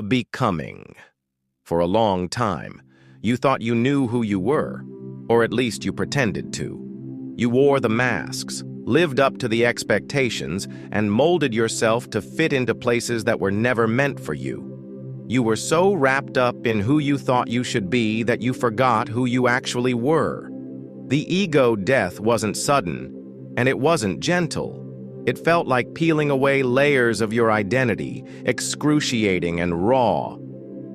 Becoming. For a long time, you thought you knew who you were, or at least you pretended to. You wore the masks, lived up to the expectations, and molded yourself to fit into places that were never meant for you. You were so wrapped up in who you thought you should be that you forgot who you actually were. The ego death wasn't sudden, and it wasn't gentle. It felt like peeling away layers of your identity, excruciating and raw.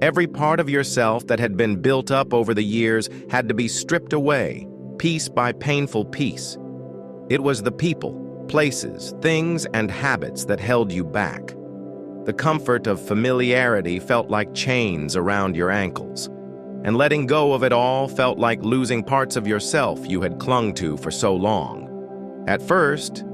Every part of yourself that had been built up over the years had to be stripped away, piece by painful piece. It was the people, places, things, and habits that held you back. The comfort of familiarity felt like chains around your ankles, and letting go of it all felt like losing parts of yourself you had clung to for so long. At first,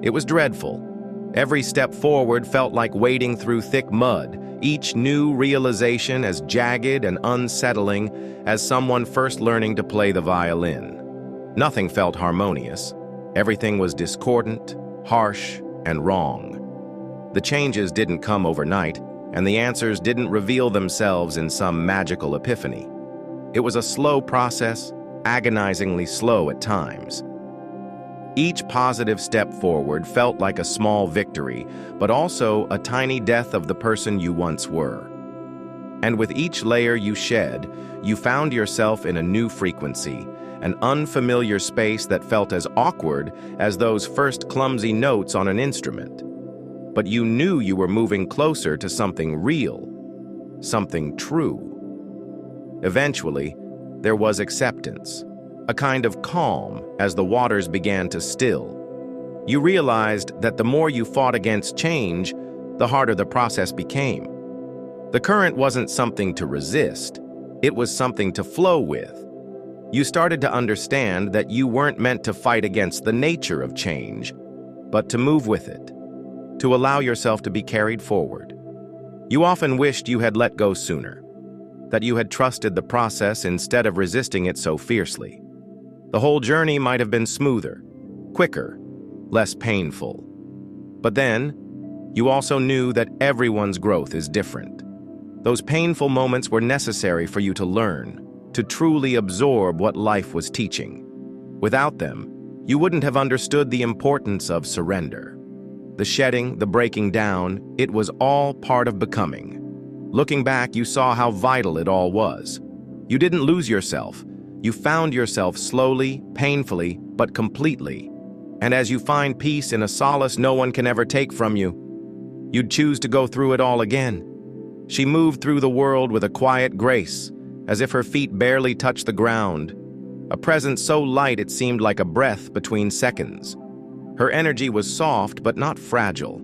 it was dreadful. Every step forward felt like wading through thick mud, each new realization as jagged and unsettling as someone first learning to play the violin. Nothing felt harmonious. Everything was discordant, harsh, and wrong. The changes didn't come overnight, and the answers didn't reveal themselves in some magical epiphany. It was a slow process, agonizingly slow at times. Each positive step forward felt like a small victory, but also a tiny death of the person you once were. And with each layer you shed, you found yourself in a new frequency, an unfamiliar space that felt as awkward as those first clumsy notes on an instrument. But you knew you were moving closer to something real, something true. Eventually, there was acceptance. A kind of calm as the waters began to still. You realized that the more you fought against change, the harder the process became. The current wasn't something to resist, it was something to flow with. You started to understand that you weren't meant to fight against the nature of change, but to move with it, to allow yourself to be carried forward. You often wished you had let go sooner, that you had trusted the process instead of resisting it so fiercely. The whole journey might have been smoother, quicker, less painful. But then, you also knew that everyone's growth is different. Those painful moments were necessary for you to learn, to truly absorb what life was teaching. Without them, you wouldn't have understood the importance of surrender. The shedding, the breaking down, it was all part of becoming. Looking back, you saw how vital it all was. You didn't lose yourself. You found yourself slowly, painfully, but completely. And as you find peace in a solace no one can ever take from you, you'd choose to go through it all again. She moved through the world with a quiet grace, as if her feet barely touched the ground, a presence so light it seemed like a breath between seconds. Her energy was soft but not fragile,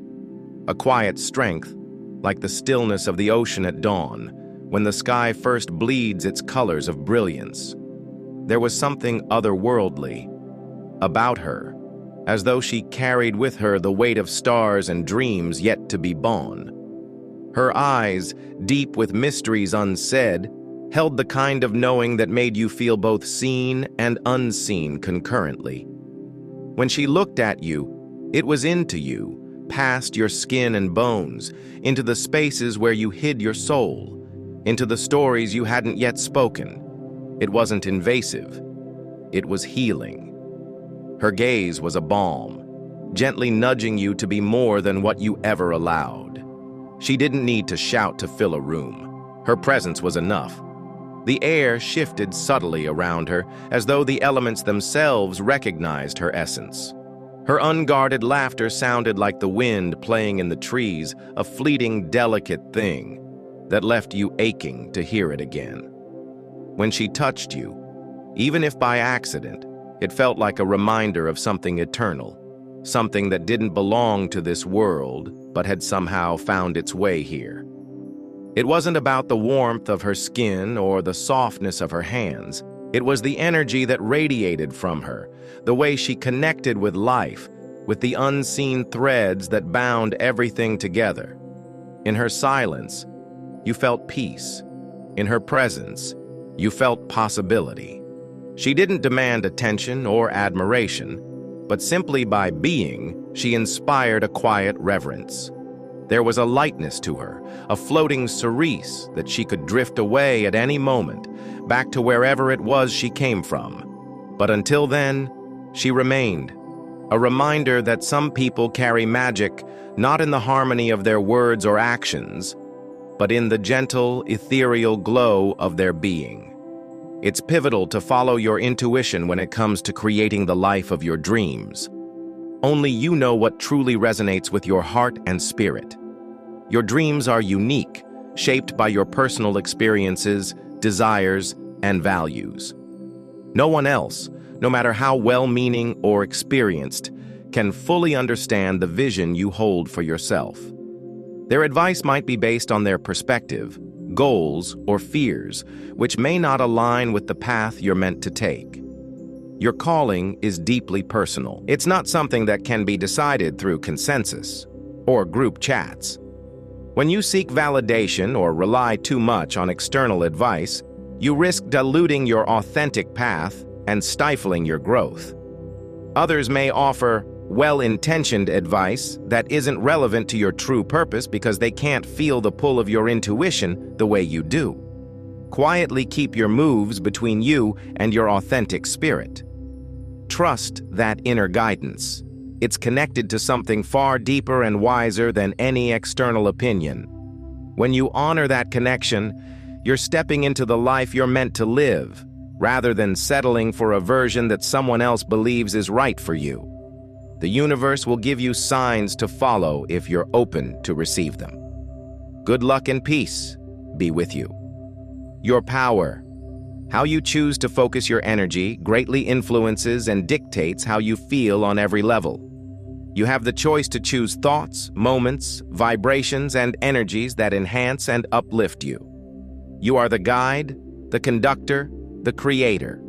a quiet strength, like the stillness of the ocean at dawn, when the sky first bleeds its colors of brilliance. There was something otherworldly about her, as though she carried with her the weight of stars and dreams yet to be born. Her eyes, deep with mysteries unsaid, held the kind of knowing that made you feel both seen and unseen concurrently. When she looked at you, it was into you, past your skin and bones, into the spaces where you hid your soul, into the stories you hadn't yet spoken. It wasn't invasive. It was healing. Her gaze was a balm, gently nudging you to be more than what you ever allowed. She didn't need to shout to fill a room. Her presence was enough. The air shifted subtly around her, as though the elements themselves recognized her essence. Her unguarded laughter sounded like the wind playing in the trees, a fleeting, delicate thing that left you aching to hear it again. When she touched you, even if by accident, it felt like a reminder of something eternal, something that didn't belong to this world, but had somehow found its way here. It wasn't about the warmth of her skin or the softness of her hands. It was the energy that radiated from her, the way she connected with life, with the unseen threads that bound everything together. In her silence, you felt peace. In her presence, you felt possibility. She didn't demand attention or admiration, but simply by being, she inspired a quiet reverence. There was a lightness to her, a floating cerise that she could drift away at any moment, back to wherever it was she came from. But until then, she remained, a reminder that some people carry magic not in the harmony of their words or actions, but in the gentle, ethereal glow of their being. It's pivotal to follow your intuition when it comes to creating the life of your dreams. Only you know what truly resonates with your heart and spirit. Your dreams are unique, shaped by your personal experiences, desires, and values. No one else, no matter how well-meaning or experienced, can fully understand the vision you hold for yourself. Their advice might be based on their perspective, goals, or fears, which may not align with the path you're meant to take. Your calling is deeply personal. It's not something that can be decided through consensus or group chats. When you seek validation or rely too much on external advice, you risk diluting your authentic path and stifling your growth. Others may offer well-intentioned advice that isn't relevant to your true purpose because they can't feel the pull of your intuition the way you do. Quietly keep your moves between you and your authentic spirit. Trust that inner guidance. It's connected to something far deeper and wiser than any external opinion. When you honor that connection, you're stepping into the life you're meant to live, rather than settling for a version that someone else believes is right for you. The universe will give you signs to follow if you're open to receive them. Good luck and peace be with you. Your power. How you choose to focus your energy greatly influences and dictates how you feel on every level. You have the choice to choose thoughts, moments, vibrations, and energies that enhance and uplift you. You are the guide, the conductor, the creator.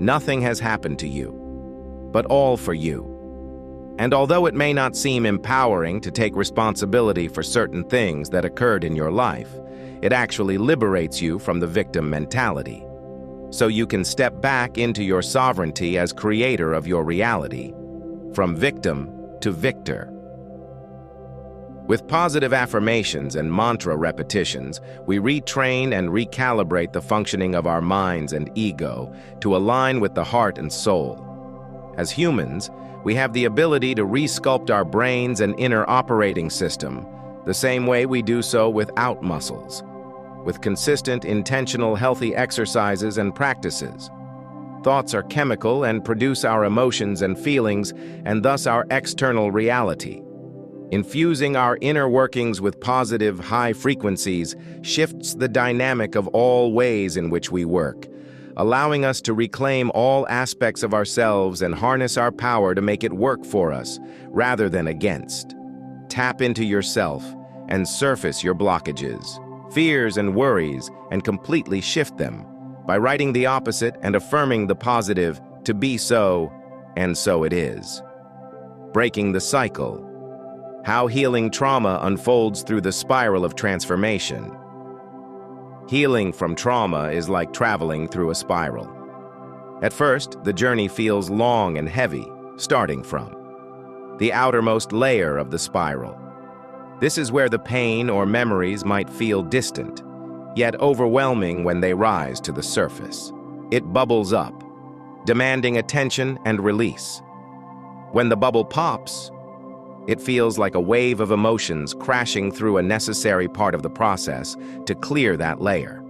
Nothing has happened to you, but all for you. And although it may not seem empowering to take responsibility for certain things that occurred in your life, it actually liberates you from the victim mentality. So you can step back into your sovereignty as creator of your reality, from victim to victor. With positive affirmations and mantra repetitions, we retrain and recalibrate the functioning of our minds and ego to align with the heart and soul. As humans, we have the ability to resculpt our brains and inner operating system the same way we do so without muscles, with consistent, intentional, healthy exercises and practices. Thoughts are chemical and produce our emotions and feelings, and thus our external reality. Infusing our inner workings with positive, high frequencies shifts the dynamic of all ways in which we work, allowing us to reclaim all aspects of ourselves and harness our power to make it work for us, rather than against. Tap into yourself and surface your blockages, fears, and worries, and completely shift them by writing the opposite and affirming the positive to be so, and so it is. Breaking the cycle. How healing trauma unfolds through the spiral of transformation. Healing from trauma is like traveling through a spiral. At first, the journey feels long and heavy, starting from the outermost layer of the spiral. This is where the pain or memories might feel distant, yet overwhelming when they rise to the surface. It bubbles up, demanding attention and release. When the bubble pops, it feels like a wave of emotions crashing through a necessary part of the process to clear that layer.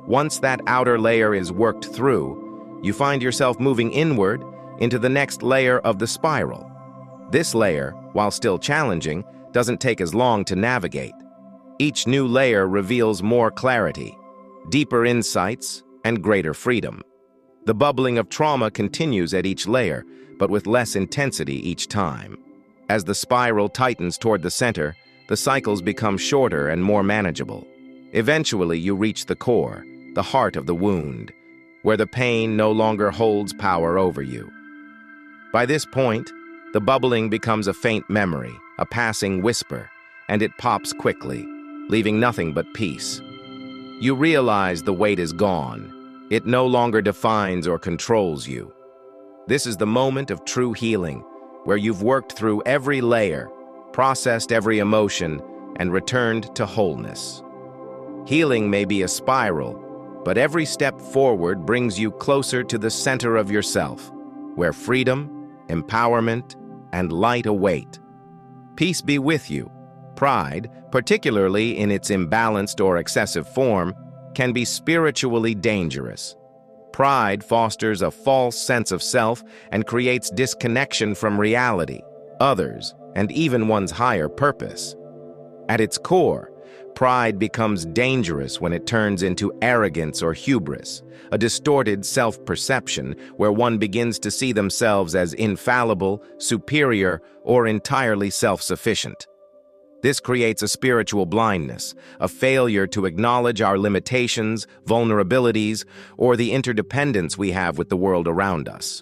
Once that outer layer is worked through, you find yourself moving inward into the next layer of the spiral. This layer, while still challenging, doesn't take as long to navigate. Each new layer reveals more clarity, deeper insights, and greater freedom. The bubbling of trauma continues at each layer, but with less intensity each time. As the spiral tightens toward the center, the cycles become shorter and more manageable. Eventually, you reach the core, the heart of the wound, where the pain no longer holds power over you. By this point, the bubbling becomes a faint memory, a passing whisper, and it pops quickly, leaving nothing but peace. You realize the weight is gone. It no longer defines or controls you. This is the moment of true healing, where you've worked through every layer, processed every emotion, and returned to wholeness. Healing may be a spiral, but every step forward brings you closer to the center of yourself, where freedom, empowerment, and light await. Peace be with you. Pride, particularly in its imbalanced or excessive form, can be spiritually dangerous. Pride fosters a false sense of self and creates disconnection from reality, others, and even one's higher purpose. At its core, pride becomes dangerous when it turns into arrogance or hubris, a distorted self-perception where one begins to see themselves as infallible, superior, or entirely self-sufficient. This creates a spiritual blindness, a failure to acknowledge our limitations, vulnerabilities, or the interdependence we have with the world around us.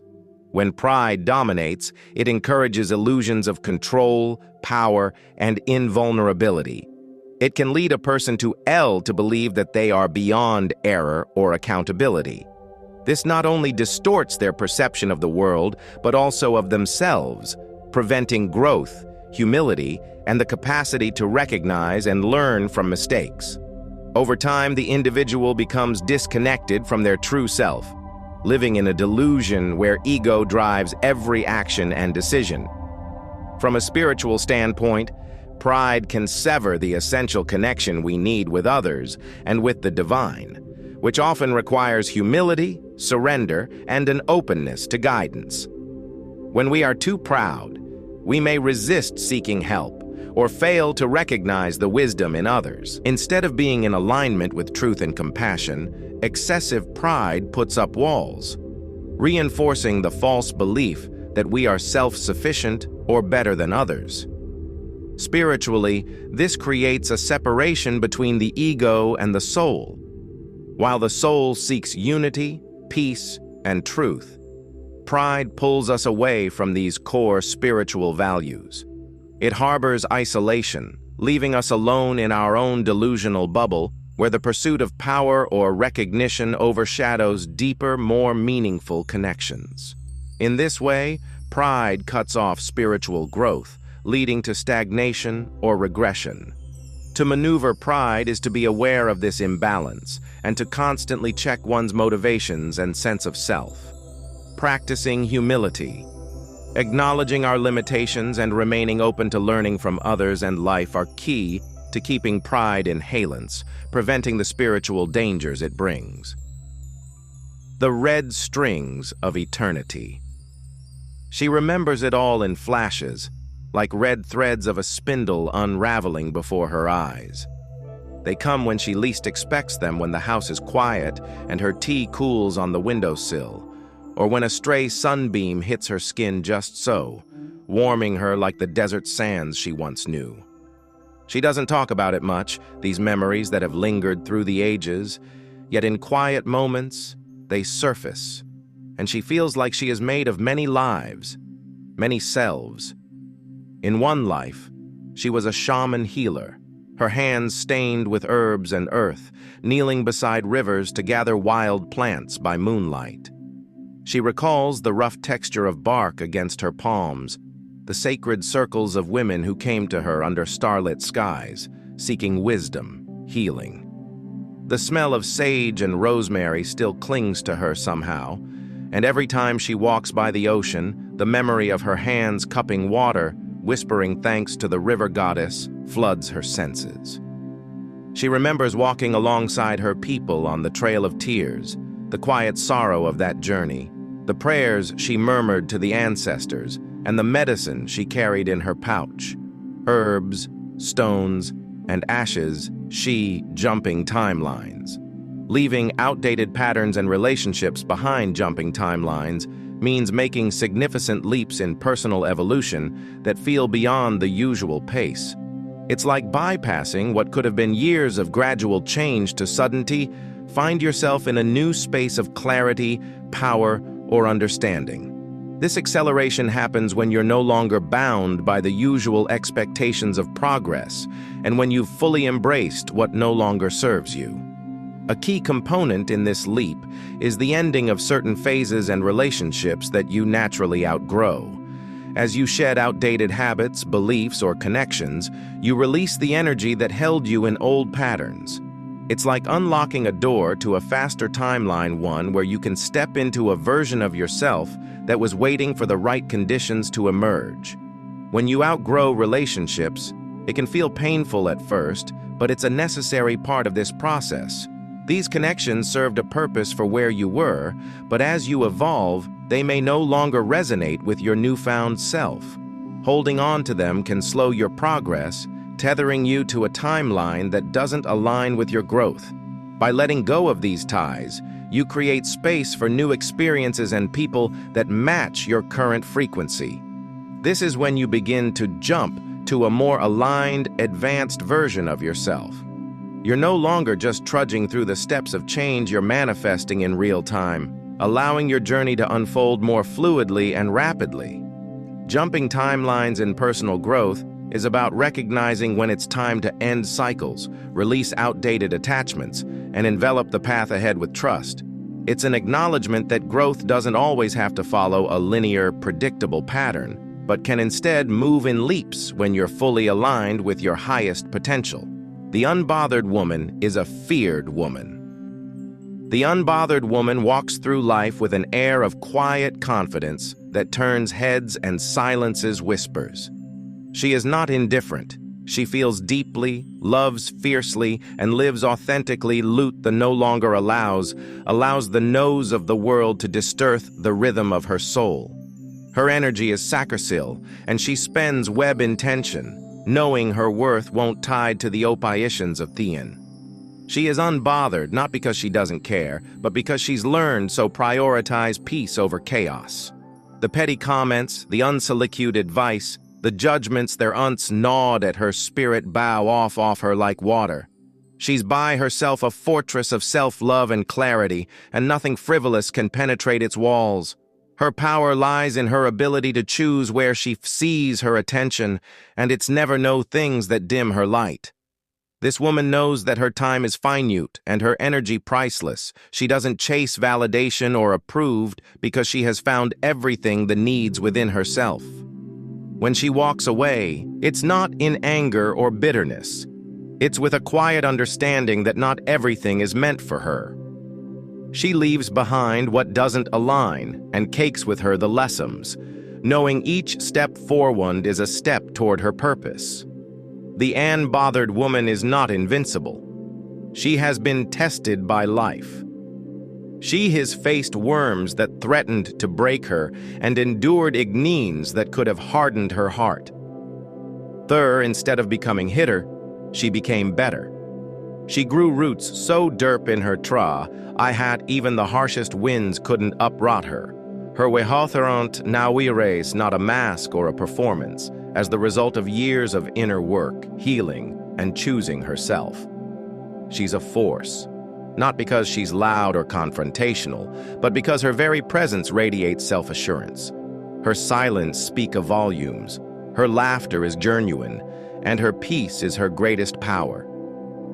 When pride dominates, it encourages illusions of control, power, and invulnerability. It can lead a person to believe that they are beyond error or accountability. This not only distorts their perception of the world, but also of themselves, preventing growth, humility, and the capacity to recognize and learn from mistakes. Over time, the individual becomes disconnected from their true self, living in a delusion where ego drives every action and decision. From a spiritual standpoint, pride can sever the essential connection we need with others and with the divine, which often requires humility, surrender, and an openness to guidance. When we are too proud, we may resist seeking help or fail to recognize the wisdom in others. Instead of being in alignment with truth and compassion, excessive pride puts up walls, reinforcing the false belief that we are self-sufficient or better than others. Spiritually, this creates a separation between the ego and the soul. While the soul seeks unity, peace, and truth, pride pulls us away from these core spiritual values. It harbors isolation, leaving us alone in our own delusional bubble, where the pursuit of power or recognition overshadows deeper, more meaningful connections. In this way, pride cuts off spiritual growth, leading to stagnation or regression. To maneuver pride is to be aware of this imbalance and to constantly check one's motivations and sense of self. Practicing humility, acknowledging our limitations and remaining open to learning from others and life are key to keeping pride in halance, preventing the spiritual dangers it brings. The red strings of eternity. She remembers it all in flashes, like red threads of a spindle unraveling before her eyes. They come when she least expects them, when the house is quiet and her tea cools on the windowsill, or when a stray sunbeam hits her skin just so, warming her like the desert sands she once knew. She doesn't talk about it much, these memories that have lingered through the ages, yet in quiet moments, they surface, and she feels like she is made of many lives, many selves. In one life, she was a shaman healer, her hands stained with herbs and earth, kneeling beside rivers to gather wild plants by moonlight. She recalls the rough texture of bark against her palms, the sacred circles of women who came to her under starlit skies, seeking wisdom, healing. The smell of sage and rosemary still clings to her somehow, and every time she walks by the ocean, the memory of her hands cupping water, whispering thanks to the river goddess, floods her senses. She remembers walking alongside her people on the Trail of Tears, the quiet sorrow of that journey, the prayers she murmured to the ancestors, and the medicine she carried in her pouch. Herbs, stones, and ashes, she jumping timelines. Leaving outdated patterns and relationships behind. Jumping timelines means making significant leaps in personal evolution that feel beyond the usual pace. It's like bypassing what could have been years of gradual change to suddenly find yourself in a new space of clarity, power, or understanding. This acceleration happens when you're no longer bound by the usual expectations of progress and when you've fully embraced what no longer serves you. A key component in this leap is the ending of certain phases and relationships that you naturally outgrow. As you shed outdated habits, beliefs, or connections, you release the energy that held you in old patterns. It's like unlocking a door to a faster timeline, one where you can step into a version of yourself that was waiting for the right conditions to emerge. When you outgrow relationships, it can feel painful at first, but it's a necessary part of this process. These connections served a purpose for where you were, but as you evolve, they may no longer resonate with your newfound self. Holding on to them can slow your progress, tethering you to a timeline that doesn't align with your growth. By letting go of these ties, you create space for new experiences and people that match your current frequency. This is when you begin to jump to a more aligned, advanced version of yourself. You're no longer just trudging through the steps of change, you're manifesting in real time, allowing your journey to unfold more fluidly and rapidly. Jumping timelines in personal growth is about recognizing when it's time to end cycles, release outdated attachments, and envelop the path ahead with trust. It's an acknowledgement that growth doesn't always have to follow a linear, predictable pattern, but can instead move in leaps when you're fully aligned with your highest potential. The unbothered woman is a feared woman. The unbothered woman walks through life with an air of quiet confidence that turns heads and silences whispers. She is not indifferent. She feels deeply, loves fiercely, and lives authentically. Loot the no longer allows the no's of the world to disturb the rhythm of her soul. Her energy is sacrificial, and she spends web intention, knowing her worth won't tied to the oppositions of Theon. She is unbothered not because she doesn't care, but because she's learned to prioritize peace over chaos. The petty comments, the unsolicited advice, the judgments their aunts gnawed at her spirit bow off her like water. She's by herself a fortress of self-love and clarity, and nothing frivolous can penetrate its walls. Her power lies in her ability to choose where she sees her attention, and it's never no things that dim her light. This woman knows that her time is finite and her energy priceless. She doesn't chase validation or approved because she has found everything the needs within herself. When she walks away, it's not in anger or bitterness. It's with a quiet understanding that not everything is meant for her. She leaves behind what doesn't align and takes with her the lessons, knowing each step forward is a step toward her purpose. The unbothered woman is not invincible. She has been tested by life. She has faced worms that threatened to break her and endured ignominies that could have hardened her heart. Instead of becoming hitter, she became better. She grew roots so deep in her I had even the harshest winds couldn't uproot her. Her wehatherant now we raise not a mask or a performance, as the result of years of inner work, healing, and choosing herself. She's a force, not because she's loud or confrontational, but because her very presence radiates self-assurance. Her silence speaks volumes, her laughter is genuine, and her peace is her greatest power.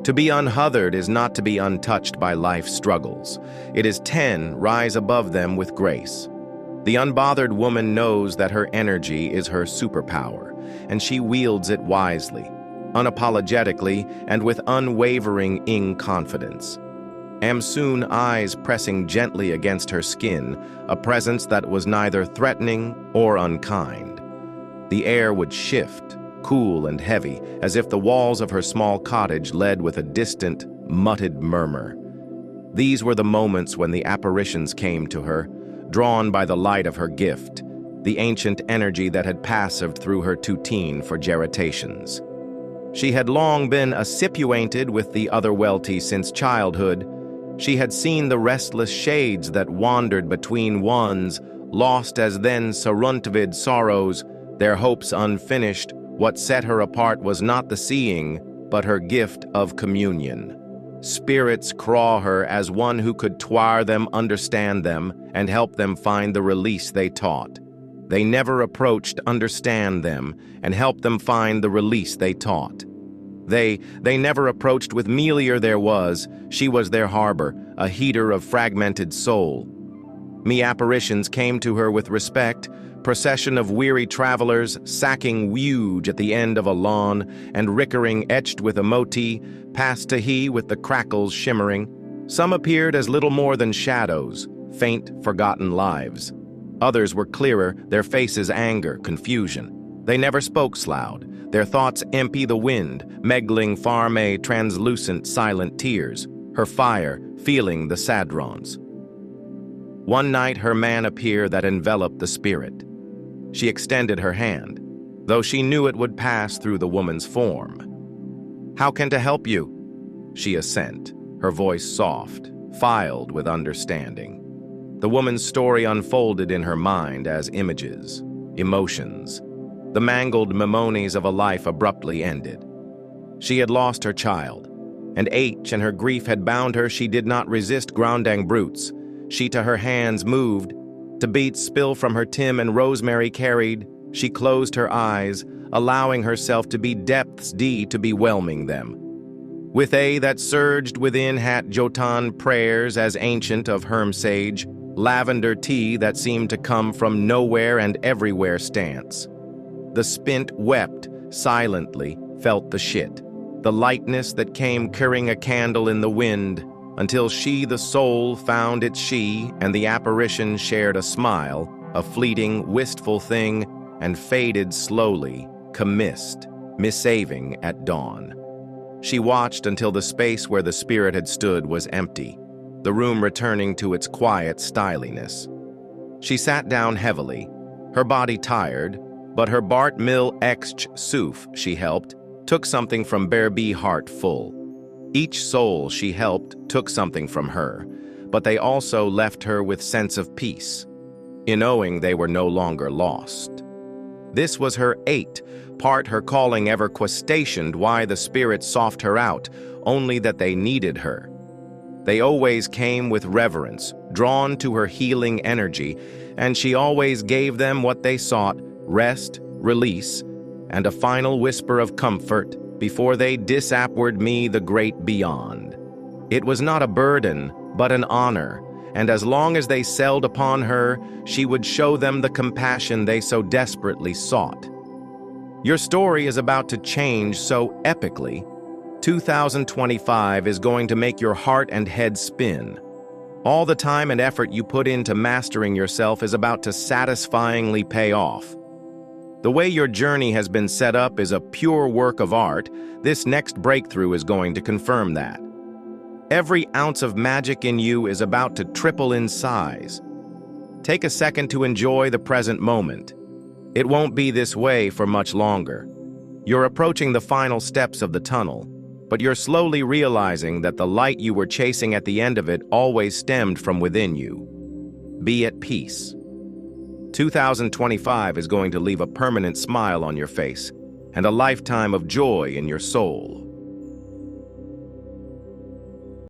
To be unbothered is not to be untouched by life's struggles. It is rise above them with grace. The unbothered woman knows that her energy is her superpower, and she wields it wisely, unapologetically, and with unwavering confidence. Soon eyes pressing gently against her skin, a presence that was neither threatening or unkind. The air would shift, cool and heavy, as if the walls of her small cottage led with a distant, muttered murmur. These were the moments when the apparitions came to her, drawn by the light of her gift, the ancient energy that had passed through her tutine for generations. She had long been associated with the otherworldly since childhood. She had seen the restless shades that wandered between ones, lost as then surrounded sorrows, their hopes unfinished. What set her apart was not the seeing, but her gift of communion. Spirits craw her as one who could twire them, understand them, and help them find the release they taught. They never approached understand them and help them find the release they taught. They never approached with Melior there was, she was their harbor, a heater of fragmented soul. Me apparitions came to her with respect, procession of weary travelers sacking huge at the end of a lawn and rickering etched with emoti, past Tahi with the crackles shimmering. Some appeared as little more than shadows, faint, forgotten lives. Others were clearer, their faces anger, confusion. They never spoke loud, their thoughts empty the wind, megling farme translucent silent tears, her fire feeling the sadrons. One night her man appeared that enveloped the spirit. She extended her hand, though she knew it would pass through the woman's form. "How can to help you?" She assent, her voice soft, filed with understanding. The woman's story unfolded in her mind as images, emotions. The mangled memories of a life abruptly ended. She had lost her child, and and her grief had bound her. She did not resist grounding brutes. She to her hands moved, to beats spill from her Tim and rosemary carried. She closed her eyes, allowing herself to be depths D to be whelming them. With a that surged within hat Jotan prayers as ancient of herm sage, lavender tea that seemed to come from nowhere and everywhere stance. The spent wept, silently, felt the shit, the lightness that came curring a candle in the wind, until she, the soul, found it she, and the apparition shared a smile, a fleeting, wistful thing, and faded slowly, commissed, missaving at dawn. She watched until the space where the spirit had stood was empty, the room returning to its quiet styliness. She sat down heavily, her body tired, but her Bart Mill ext Suf she helped, took something from Berbe heart full. Each soul she helped took something from her, but they also left her with sense of peace, in knowing they were no longer lost. This was her part her calling ever questioned why the spirits sought her out, only that they needed her. They always came with reverence, drawn to her healing energy, and she always gave them what they sought, rest, release, and a final whisper of comfort before they disapward me the great beyond. It was not a burden, but an honor, and as long as they sailed upon her, she would show them the compassion they so desperately sought. Your story is about to change so epically. 2025 is going to make your heart and head spin. All the time and effort you put into mastering yourself is about to satisfyingly pay off. The way your journey has been set up is a pure work of art. This next breakthrough is going to confirm that. Every ounce of magic in you is about to triple in size. Take a second to enjoy the present moment. It won't be this way for much longer. You're approaching the final steps of the tunnel, but you're slowly realizing that the light you were chasing at the end of it always stemmed from within you. Be at peace. 2025 is going to leave a permanent smile on your face and a lifetime of joy in your soul.